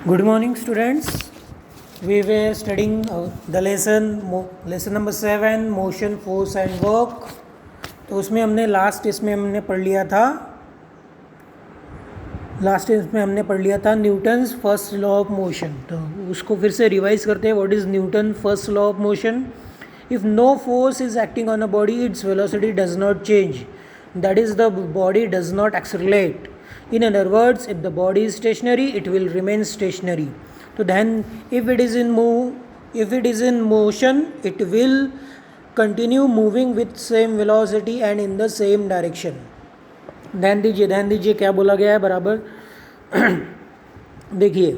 Good morning, students. We were studying the lesson number 7, motion, force and work. तो उसमें हमने इसमें हमने पढ़ लिया था Newton's first law of motion. तो उसको फिर से रिवाइज करते हैं. What is Newton first law of motion? If no force is acting on a body, its velocity does not change. That is, the body does not accelerate. In other words, if the body is stationary, it will remain stationary. So then, if it is in motion, it will continue moving with same velocity and in the same direction. ध्यान दीजिए क्या बोला गया है बराबर. देखिए,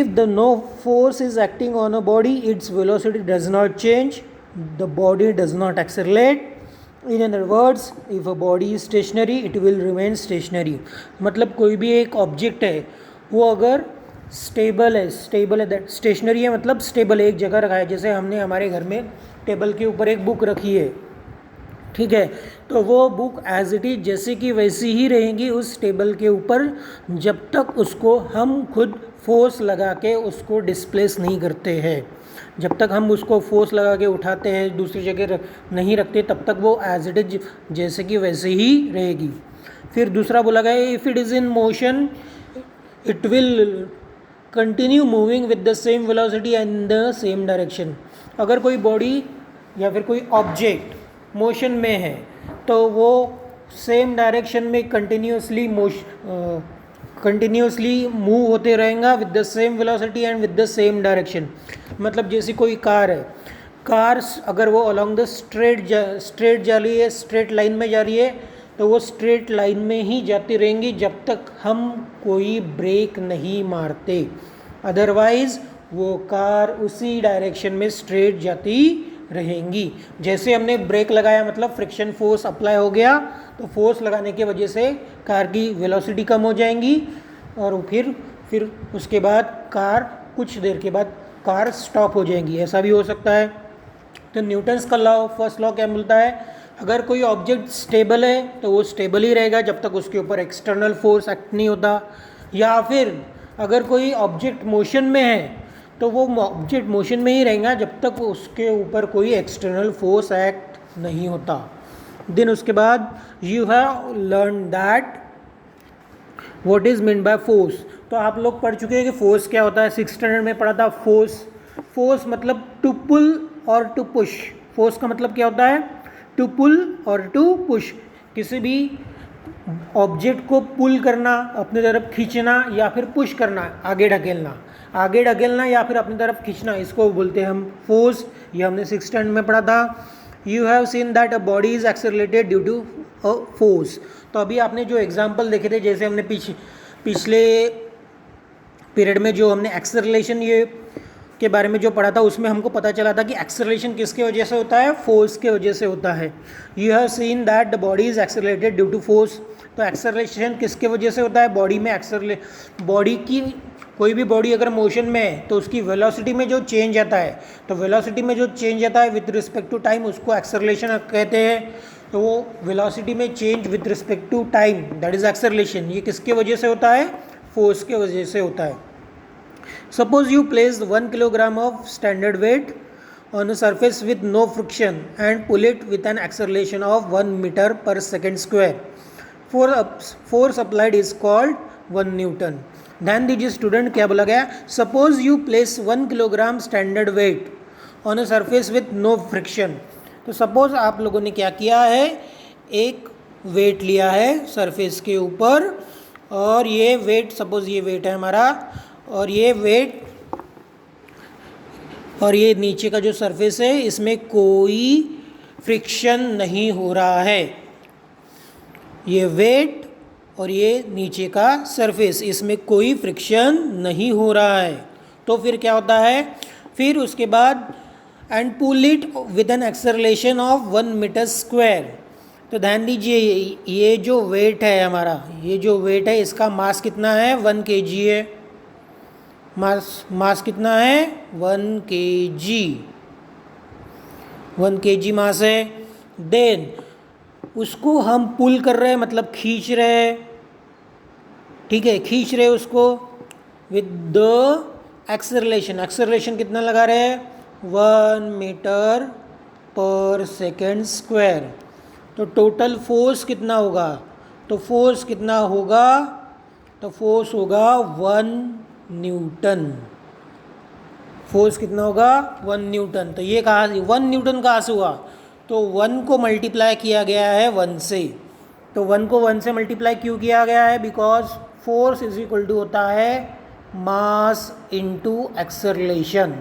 if the no force is acting on a body, its velocity does not change, the body does not accelerate. In other words, if a body is stationary, it will remain stationary. मतलब कोई भी एक object है वो अगर stable है that stationery है, मतलब स्टेबल एक जगह रखा है. जैसे हमने हमारे घर में टेबल के ऊपर एक बुक रखी है, ठीक है, तो वो बुक एज इट इज जैसे कि वैसी ही रहेगी उस टेबल के ऊपर जब तक उसको हम खुद फोर्स लगा के उसको डिस्प्लेस नहीं करते हैं. जब तक हम उसको फोर्स लगा के उठाते हैं, दूसरी जगह नहीं रखते, तब तक वो एज इट इज जैसे कि वैसे ही रहेगी. फिर दूसरा बोला गया, if it is in motion it will continue moving with the same velocity and the same direction. अगर कोई बॉडी या फिर कोई ऑब्जेक्ट मोशन में है तो वो सेम डायरेक्शन में कंटिन्यूसली मूव होते रहेगा with the same velocity and with the same direction. मतलब जैसे कोई कार है, अगर वो अलॉन्ग द स्ट्रेट जा रही है, स्ट्रेट लाइन में जा रही है, तो वो स्ट्रेट लाइन में ही जाती रहेंगी जब तक हम कोई ब्रेक नहीं मारते. अदरवाइज वो कार उसी डायरेक्शन में स्ट्रेट जाती रहेंगी. जैसे हमने ब्रेक लगाया मतलब फ्रिक्शन फोर्स अप्लाई हो गया, तो फोर्स लगाने की वजह से कार की वेलोसिटी कम हो जाएंगी और फिर उसके बाद कुछ देर के बाद कार स्टॉप हो जाएंगी. ऐसा भी हो सकता है. तो न्यूटन्स का लॉ, फर्स्ट लॉ क्या मिलता है? अगर कोई ऑब्जेक्ट स्टेबल है तो वो स्टेबल ही रहेगा जब तक उसके ऊपर एक्सटर्नल फोर्स एक्ट नहीं होता. या फिर अगर कोई ऑब्जेक्ट मोशन में है तो वो ऑब्जेक्ट मोशन में ही रहेगा जब तक उसके ऊपर कोई एक्सटर्नल फोर्स एक्ट नहीं होता. देन उसके बाद you have learn that what is mean by force. तो आप लोग पढ़ चुके हैं कि फोर्स क्या होता है. 6th स्टैंडर्ड में पढ़ा था फोर्स मतलब टू पुल और टू पुश. फोर्स का मतलब क्या होता है? टू पुल और टू पुश. किसी भी ऑब्जेक्ट को पुल करना, अपनी तरफ खींचना, या फिर पुश करना, आगे ढकेलना या फिर अपनी तरफ खींचना, इसको बोलते हैं हम फोर्स. ये हमने 6th स्टैंडर्ड में पढ़ा था. You have seen that a body is accelerated due to a force. तो अभी आपने जो एग्जांपल देखे थे, जैसे हमने पिछले पीरियड में जो हमने एक्सेलरेशन ये के बारे में जो पढ़ा था, उसमें हमको पता चला था कि एक्सेलरेशन किसके वजह से होता है? फोर्स के वजह से होता है. You have seen that the body is accelerated due to force. तो एक्सेलरेशन किसके वजह से होता है? बॉडी में बॉडी की कोई भी बॉडी अगर मोशन में है तो उसकी वेलोसिटी में जो चेंज आता है, तो वेलोसिटी में जो चेंज आता है विद रिस्पेक्ट टू टाइम, उसको एक्सेलरेशन कहते हैं. तो वो वेलोसिटी में change with respect to time, that is acceleration. ये किसके वजह से होता है? फोर्स के वजह से होता है. Suppose you place 1 kilogram of standard weight on a surface with no friction and pull it with an acceleration of 1 meter per second square. Force applied is called 1 Newton. ध्यान दीजिए स्टूडेंट, क्या बोला गया? Suppose you place 1 kilogram standard weight on a surface with no friction. तो suppose आप लोगों ने क्या किया है, एक वेट लिया है सरफेस के ऊपर, और ये वेट, सपोज ये वेट है हमारा, और ये वेट और ये नीचे का जो सरफेस है इसमें कोई फ्रिक्शन नहीं हो रहा है. ये वेट और ये नीचे का सरफेस, इसमें कोई फ्रिक्शन नहीं हो रहा है. तो फिर क्या होता है? फिर उसके बाद and pull it with an acceleration of 1 metre square. तो ध्यान दीजिए, ये जो वेट है हमारा, ये जो वेट है इसका मास कितना है? 1 kg है. मास कितना है? 1 kg मास है. देन उसको हम पुल कर रहे हैं, मतलब खींच रहे हैं, ठीक है, खींच रहे उसको. विद द एक्सेलरेशन, एक्सेलरेशन कितना लगा रहे हैं 1 मीटर पर सेकेंड स्क्वायर। तो टोटल फोर्स कितना होगा, तो फोर्स कितना होगा, तो फोर्स होगा 1 न्यूटन। फोर्स कितना होगा 1 न्यूटन। तो ये कहाँ 1 न्यूटन कहाँ से हुआ, तो 1 को मल्टीप्लाई किया गया है 1 से। तो 1 को 1 से मल्टीप्लाई क्यों किया गया है, because force is equal to होता है mass into acceleration.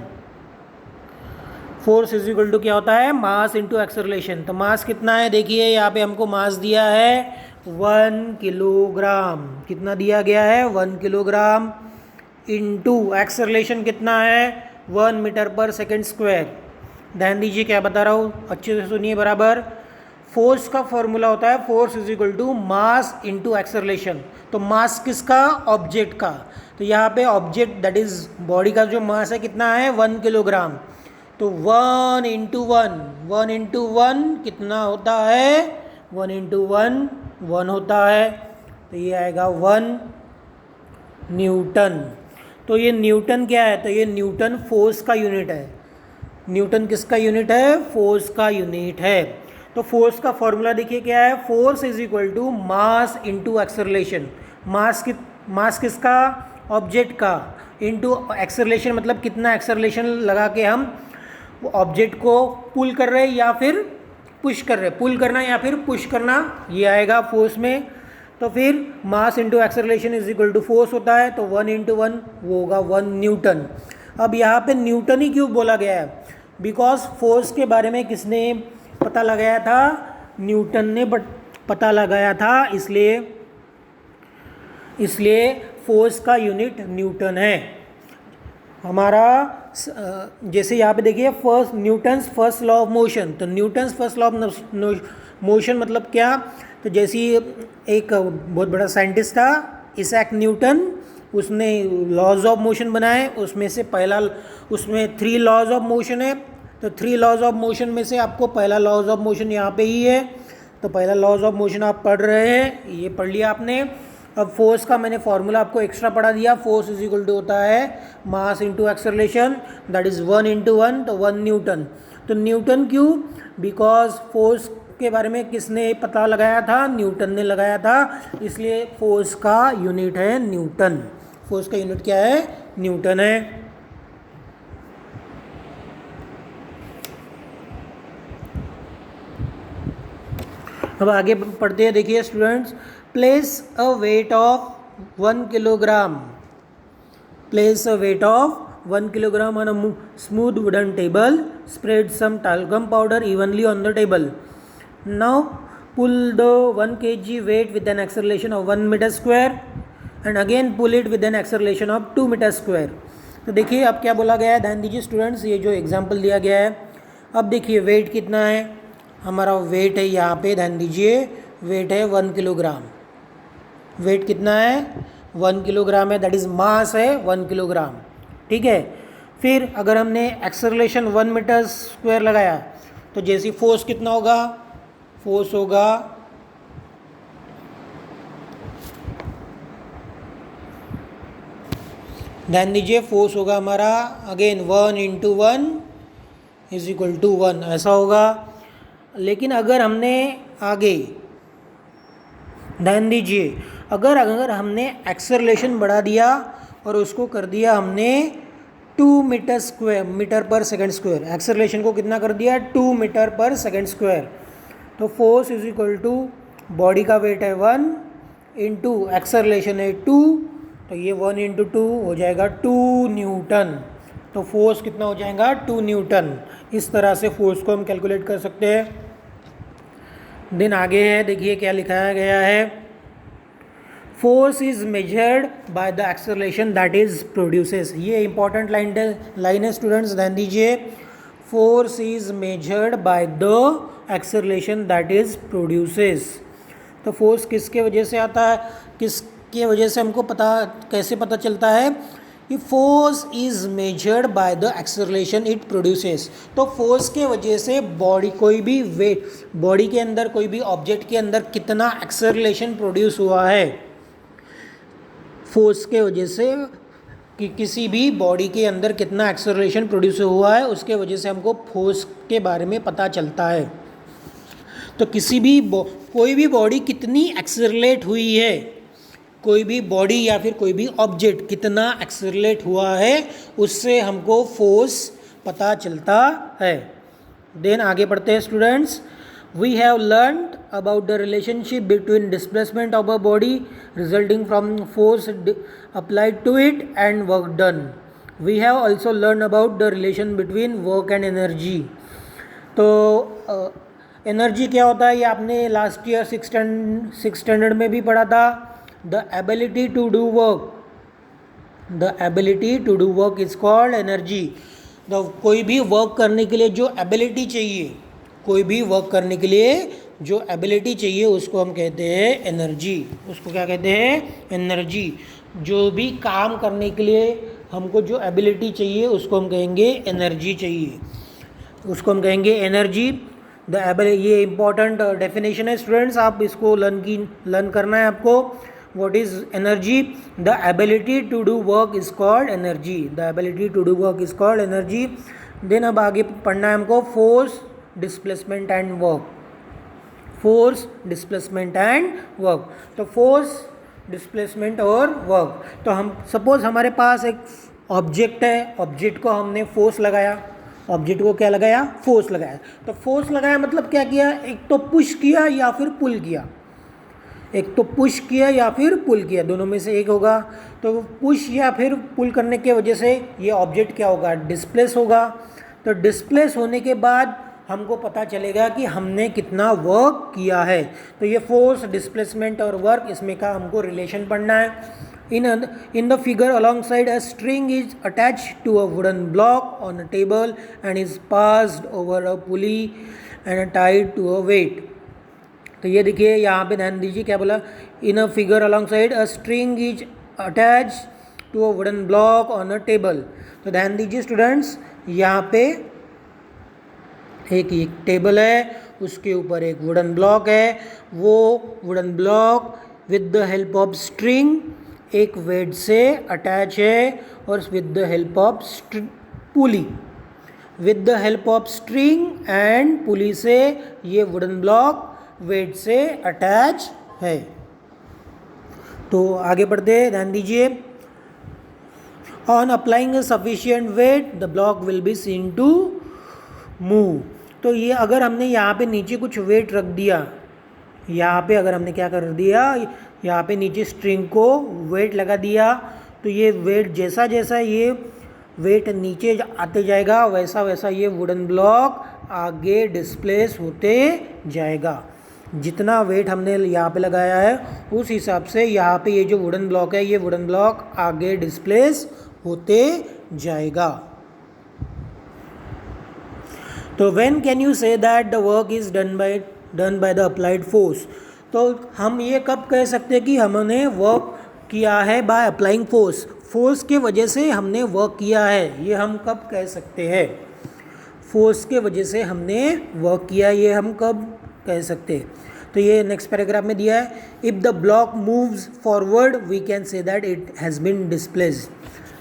Force is equal to क्या होता है, मास इनटू एक्सेलरेशन। तो मास कितना है, देखिए यहाँ पे हमको मास दिया है 1 किलोग्राम, कितना दिया गया है 1 किलोग्राम, इनटू एक्सेलरेशन कितना है 1 मीटर पर सेकेंड स्क्वायर। ध्यान दीजिए क्या बता रहा हूँ, अच्छे से सुनिए बराबर। फोर्स का फॉर्मूला होता है force is equal to mass into acceleration. तो मास किसका, ऑब्जेक्ट का। तो यहाँ पे ऑब्जेक्ट दैट इज बॉडी का जो मास है कितना है 1 किलोग्राम। तो 1 इंटू 1 कितना होता है, 1 इंटू 1 होता है। तो ये आएगा 1 न्यूटन। तो ये न्यूटन क्या है, तो ये न्यूटन फोर्स का यूनिट है। न्यूटन किसका यूनिट है, फोर्स का यूनिट है। तो फोर्स का फॉर्मूला देखिए क्या है, force is equal to mass into acceleration. Mass किसका, ऑब्जेक्ट का, इनटू एक्सेलरेशन मतलब कितना एक्सेलरेशन लगा के हम ऑब्जेक्ट को पुल कर रहे हैं या फिर पुश कर रहे हैं, पुल करना या फिर पुश करना, ये आएगा फोर्स में। तो फिर mass into acceleration is equal to force होता है। तो 1 इंटू 1 वो होगा 1 न्यूटन। अब यहाँ पे न्यूटन ही क्यों बोला गया है, बिकॉज फोर्स के बारे में किसने पता लगाया था, न्यूटन ने पता लगाया था, इसलिए फोर्स का यूनिट न्यूटन है हमारा। जैसे यहाँ पे देखिए Newton's first law of motion. तो Newton's first law of motion मतलब क्या, तो जैसे एक बहुत बड़ा साइंटिस्ट था इसैक न्यूटन, उसने लॉज ऑफ मोशन बनाए, उसमें से पहला, उसमें 3 लॉज ऑफ मोशन है। तो 3 लॉज ऑफ मोशन में से आपको पहला लॉज ऑफ मोशन यहाँ पे ही है। तो पहला लॉज ऑफ मोशन आप पढ़ रहे हैं, ये पढ़ लिया आपने। अब फोर्स का मैंने फॉर्मूला आपको एक्स्ट्रा पढ़ा दिया, फोर्स इज इक्वल टू होता है मास into acceleration, that is 1 into 1, तो 1 न्यूटन। तो न्यूटन क्यों, बिकॉज फोर्स के बारे में किसने पता लगाया था, न्यूटन ने लगाया था, इसलिए फोर्स का यूनिट है न्यूटन। फोर्स का यूनिट क्या है, न्यूटन है। अब आगे पढ़ते हैं, देखिए students, place a weight of 1 kilogram, place a weight of 1 kilogram on a smooth wooden table, spread some talcum powder evenly on the table. Now pull the 1 kg weight with an acceleration of 1 meter square and again pull it with an acceleration of 2 meter square. तो देखिए अब क्या बोला गया है, ध्यान दीजिए students, ये जो एग्जाम्पल दिया गया है। अब देखिए वेट कितना है, हमारा वेट है यहाँ पे, ध्यान दीजिए वेट है 1 किलोग्राम। वेट कितना है 1 किलोग्राम है, दैट इज़ मास है 1 किलोग्राम, ठीक है। फिर अगर हमने एक्सेलरेशन 1 मीटर स्क्वायर लगाया तो जैसी फोर्स कितना होगा, फोर्स होगा ध्यान दीजिए फोर्स होगा हमारा again 1 into 1 is equal to 1, ऐसा होगा। लेकिन अगर हमने आगे ध्यान दीजिए, अगर हमने एक्सेलरेशन बढ़ा दिया और उसको कर दिया हमने 2 मीटर पर सेकेंड स्क्वायर, एक्सेलरेशन को कितना कर दिया 2 मीटर पर सेकेंड स्क्वायर, तो force is equal to body का वेट है 1 इंटू एक्सेलरेशन है 2, तो ये 1 इंटू 2 हो जाएगा 2 न्यूटन। तो फोर्स कितना हो जाएगा 2 न्यूटन। इस तरह से फोर्स को हम कैलकुलेट कर सकते हैं। दिन आगे है, देखिए क्या लिखाया गया है, force is measured by the acceleration that is produces. ये इंपॉर्टेंट लाइन है स्टूडेंट्स, ध्यान दीजिए, force is measured by the acceleration that is produces. तो फोर्स किसके वजह से आता है, किसके वजह से हमको कैसे पता चलता है कि force is measured by the acceleration it produces. तो फोर्स के वजह से कोई भी वेट, बॉडी के अंदर कोई भी ऑब्जेक्ट के अंदर कितना एक्सेलरेशन प्रोड्यूस हुआ है, फोर्स के वजह से कि किसी भी बॉडी के अंदर कितना एक्सेलरेशन प्रोड्यूस हुआ है, उसके वजह से हमको फोर्स के बारे में पता चलता है। तो कोई भी बॉडी कितनी एक्सेलरेट हुई है, कोई भी बॉडी या फिर कोई भी ऑब्जेक्ट कितना एक्सेलरेट हुआ है, उससे हमको फोर्स पता चलता है। देन आगे बढ़ते हैं students. We have learned about the relationship between displacement of a body resulting from force applied to it and work done. We have also learn about the relation between work and energy. तो energy क्या होता है ये आपने last year six standard में भी पढ़ा था। The ability to do work, the ability to do work is called energy. तो कोई भी वर्क करने के लिए जो एबिलिटी चाहिए, कोई भी वर्क करने के लिए जो एबिलिटी चाहिए उसको हम कहते हैं एनर्जी। उसको क्या कहते हैं? एनर्जी। जो भी काम करने के लिए हमको जो एबिलिटी चाहिए उसको हम कहेंगे एनर्जी चाहिए, उसको हम कहेंगे एनर्जी। ये इंपॉर्टेंट डेफिनेशन है स्टूडेंट्स, आप इसको लर्न करना है आपको। What is energy? The ability to do work is called energy. The ability to do work is called energy. Then अब आगे पढ़ना है हमको force, displacement and work. Force, displacement and work. तो फोर्स, डिस्प्लेसमेंट और वर्क। तो हम suppose हमारे पास एक ऑब्जेक्ट है, ऑब्जेक्ट को हमने फोर्स लगाया, ऑब्जेक्ट को क्या लगाया? फोर्स लगाया। तो फोर्स लगाया मतलब क्या किया? एक तो पुश किया या फिर पुल किया, एक तो पुश किया या फिर पुल किया, दोनों में से एक होगा। तो पुश या फिर पुल करने के वजह से ये ऑब्जेक्ट क्या होगा? डिस्प्लेस होगा। तो डिस्प्लेस होने के बाद हमको पता चलेगा कि हमने कितना वर्क किया है। तो ये फोर्स, डिस्प्लेसमेंट और वर्क, इसमें का हमको रिलेशन पढ़ना है। In the figure alongside a string is attached to a wooden block on a table and is passed over a pulley and tied to a weight. तो ये देखिए यहाँ पे ध्यान दीजिए क्या बोला? In a figure alongside a string is attach to a wooden block on a table. तो ध्यान दीजिए स्टूडेंट्स, यहाँ पे एक टेबल है, उसके ऊपर एक वुडन ब्लॉक है। वो wooden block with the help of string एक वेट से अटैच है, और with the help of pulley, with the help of string and pulley से ये वुडन ब्लॉक वेट से अटैच है। तो आगे बढ़ते हैं, ध्यान दीजिए। On applying sufficient weight the block will be seen to move. तो ये अगर हमने यहाँ पे नीचे कुछ वेट रख दिया, यहाँ पे अगर हमने क्या कर दिया, यहाँ पे नीचे स्ट्रिंग को वेट लगा दिया, तो ये वेट जैसा जैसा ये वेट नीचे आते जाएगा वैसा वैसा ये वुडन ब्लॉक आगे डिस्प्लेस होते जाएगा। जितना वेट हमने यहाँ पे लगाया है उस हिसाब से यहाँ पे ये जो वुडन ब्लॉक है, ये वुडन ब्लॉक आगे डिस्प्लेस होते जाएगा। तो व्हेन कैन यू से that the work is done by the applied force? तो हम ये कब कह सकते हैं कि हमने वर्क किया है बाय अप्लाइंग फोर्स? फोर्स के वजह से हमने वर्क किया है, ये हम कब कह सकते हैं? फोर्स के वजह से हमने वर्क किया, ये हम कब कह सकते हैं? तो ये नेक्स्ट पैराग्राफ में दिया है, if the block moves forward we can say that it has been displaced.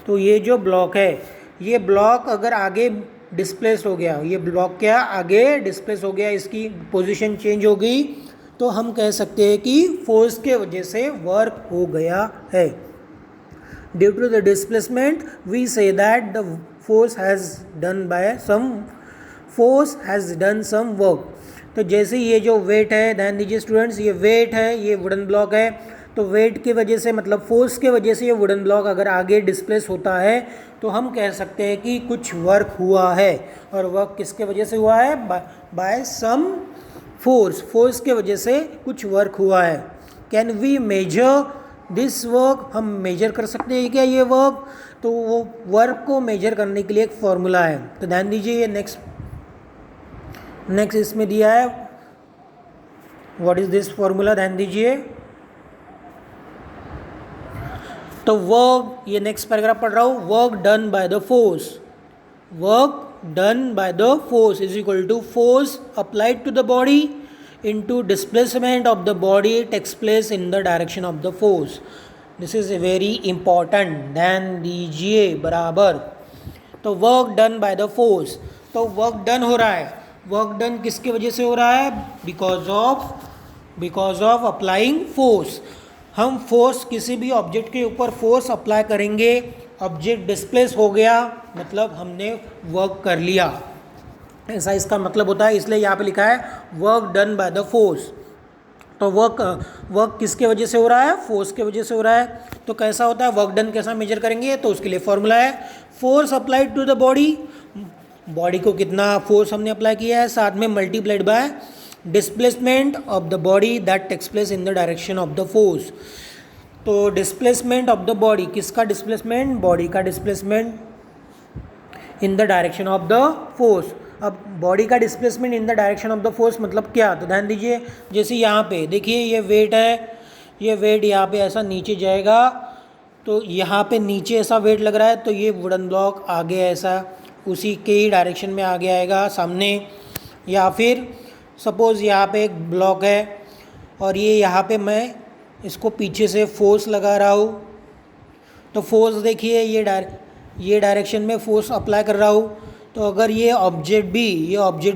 तो ये जो ब्लॉक है, ये ब्लॉक अगर आगे डिस्प्लेस हो गया, ये ब्लॉक क्या आगे डिस्प्लेस हो गया, इसकी पोजीशन चेंज हो गई, तो हम कह सकते हैं कि फोर्स के वजह से वर्क हो गया है। Due to the displacement we say that the force has done some work. तो जैसे ये जो वेट है, ध्यान दीजिए स्टूडेंट्स, ये वेट है, ये वुडन ब्लॉक है, तो वेट की वजह से मतलब फोर्स के वजह से ये वुडन ब्लॉक अगर आगे डिस्प्लेस होता है तो हम कह सकते हैं कि कुछ वर्क हुआ है। और वर्क किसके वजह से हुआ है? बाय सम फोर्स के वजह से कुछ वर्क हुआ है। Can we measure this work? हम मेजर कर सकते हैं क्या ये वर्क? तो वो वर्क को मेजर करने के लिए एक फॉर्मूला है। तो ध्यान दीजिए, ये नेक्स्ट इसमें दिया है, व्हाट इज दिस फॉर्मूला? ध्यान दीजिए। तो वर्क, ये नेक्स्ट पैराग्राफ पढ़ रहा हूँ, work done by the force, work done by the force is equal to force applied to the body into displacement of the body takes place in the direction of the force. This is very important, ध्यान दीजिए बराबर। तो work done by the force, तो work done हो रहा है, work done किसके वजह से हो रहा है? Because of applying force. हम फोर्स किसी भी ऑब्जेक्ट के ऊपर फोर्स अप्लाई करेंगे, ऑब्जेक्ट डिस्प्लेस हो गया, मतलब हमने वर्क कर लिया, ऐसा इसका मतलब होता है। इसलिए यहाँ पे लिखा है work done by the force. तो वर्क किसके वजह से हो रहा है? फोर्स के वजह से हो रहा है। तो कैसा होता है वर्क डन, कैसा मेजर करेंगे? तो उसके लिए फॉर्मूला है force applied to the body, body को कितना फोर्स हमने अप्लाई किया है, साथ में multiplied by displacement of the body that takes place in the direction of the force. तो डिस्प्लेसमेंट ऑफ द बॉडी, किसका डिस्प्लेसमेंट? बॉडी का displacement in the direction of the force. अब बॉडी का displacement in the direction of the force मतलब क्या? तो ध्यान दीजिए, जैसे यहाँ पे देखिए ये वेट है, ये वेट यहाँ पे ऐसा नीचे जाएगा, तो यहाँ पे नीचे ऐसा वेट लग रहा है, तो ये वुडन ब्लॉक आगे ऐसा उसी के ही डायरेक्शन में आगे आएगा सामने। या फिर सपोज़ यहाँ पे एक ब्लॉक है और ये यहाँ पे मैं इसको पीछे से फोर्स लगा रहा हूँ, तो फोर्स देखिए ये डायरेक्शन में फोर्स अप्लाई कर रहा हूँ। तो अगर ये ऑब्जेक्ट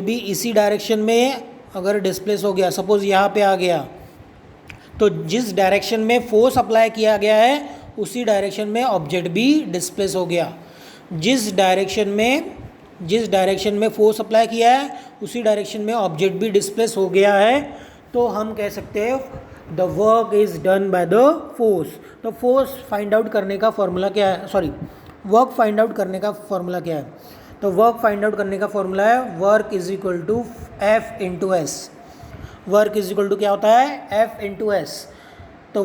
भी इसी डायरेक्शन में अगर डिस्प्लेस हो गया, सपोज़ यहाँ पे आ गया, तो जिस डायरेक्शन में फोर्स अप्लाई किया गया है उसी डायरेक्शन में ऑब्जेक्ट भी डिस्प्लेस हो गया। जिस डायरेक्शन में फोर्स अप्लाई किया है उसी डायरेक्शन में ऑब्जेक्ट भी डिस्प्लेस हो गया है, तो हम कह सकते हैं the work is done by the force. तो फोर्स फाइंड आउट करने का फॉर्मूला क्या है? वर्क फाइंड आउट करने का फॉर्मूला क्या है? तो वर्क फाइंड आउट करने का फॉर्मूला है work is equal to F into S. Work is equal to क्या होता है? F into S. तो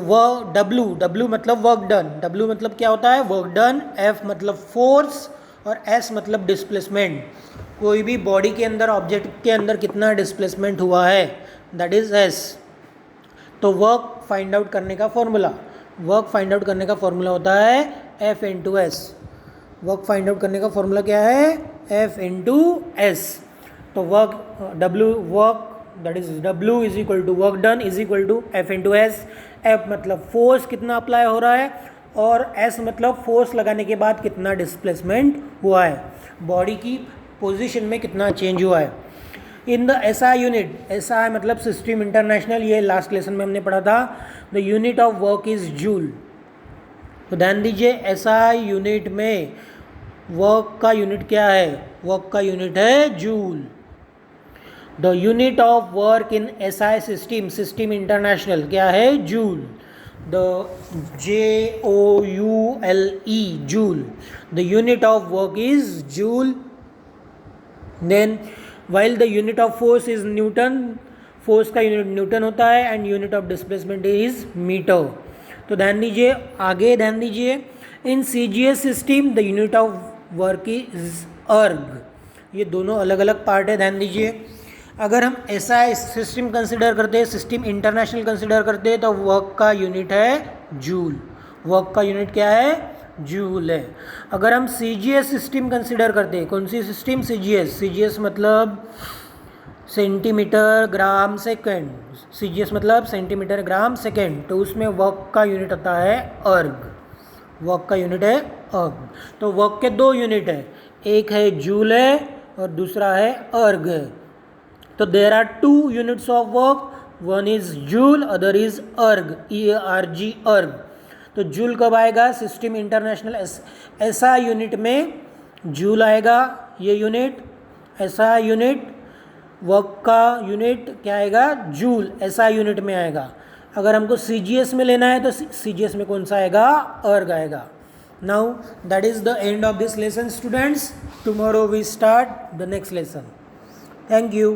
डब्ल्यू मतलब वर्क डन, डब्ल्यू मतलब क्या होता है? वर्क डन, एफ मतलब फोर्स और एस मतलब डिस्प्लेसमेंट। कोई भी बॉडी के अंदर, ऑब्जेक्ट के अंदर कितना डिस्प्लेसमेंट हुआ है, दैट इज एस। तो वर्क फाइंड आउट करने का फॉर्मूला होता है F into S. Work find out करने का फॉर्मूला क्या है? F into S. तो that is W is equal to work done is equal to F into S. F मतलब फोर्स कितना अप्लाई हो रहा है और एस मतलब फोर्स लगाने के बाद कितना डिस्प्लेसमेंट हुआ है, बॉडी की पोजीशन में कितना चेंज हुआ है। In the SI unit, SI मतलब सिस्टम इंटरनेशनल, ये लास्ट लेसन में हमने पढ़ा था। The unit of work is joule. तो ध्यान दीजिए एसआई यूनिट में वर्क का यूनिट क्या है? वर्क का यूनिट है joule. The unit of work in SI system international क्या है? Joule. The JOULE joule. The unit of work is joule. Then while the unit of force is newton, force का unit newton होता है, and unit of displacement is metre. तो ध्यान दीजिए, आगे ध्यान दीजिए, in CGS system the unit of work is erg. ये दोनों अलग अलग पार्ट है, ध्यान दीजिए। अगर हम SI सिस्टम कंसिडर करते हैं, सिस्टम इंटरनेशनल कंसिडर करते हैं, तो वर्क का यूनिट है जूल। वर्क का यूनिट क्या है? जूल है। अगर हम CGS सिस्टम कंसिडर करते हैं, कौन सी सिस्टम? CGS मतलब सेंटीमीटर ग्राम सेकेंड, CGS मतलब सेंटीमीटर ग्राम सेकेंड, तो उसमें वर्क का यूनिट आता है अर्ग। वर्क का यूनिट है अर्ग। तो वर्क के दो यूनिट है, एक है जूल है और दूसरा है अर्ग है। तो there are two units of work, one is joule, other is erg, EARG erg. तो जूल कब आएगा? सिस्टम इंटरनेशनल ऐसा यूनिट में जूल आएगा, ये यूनिट ऐसा यूनिट। वर्क का यूनिट क्या आएगा? जूल, ऐसा यूनिट में आएगा। अगर हमको CGS में लेना है तो CGS में कौन सा आएगा? अर्ग आएगा। Now that is the end of this lesson students. Tomorrow we start the next lesson. Thank you.